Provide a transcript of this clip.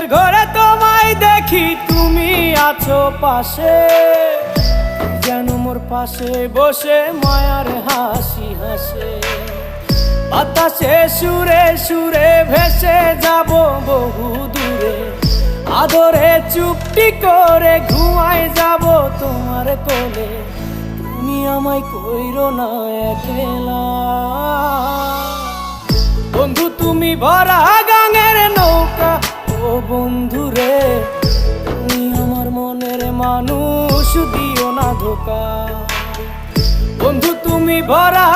ঘুমের ঘরে তোমায় দেখি, তুমি আছো পাশে, যেন মোর পাশে বসে মায়ার হাসি হাসে। বাতাসে সুরে সুরে ভেসে যাব বহু দূরে, আদরে চুপটি করে ঘুমায় যাব তোমার কোলে। তুমি আমায় কইরো না একলা বন্ধু, তুমি ভরা গাঙের নৌকা। ও বন্ধু রে, তুমি আমার মনের মানুষ, দিও না ধোকা। বন্ধু তুমি ভরা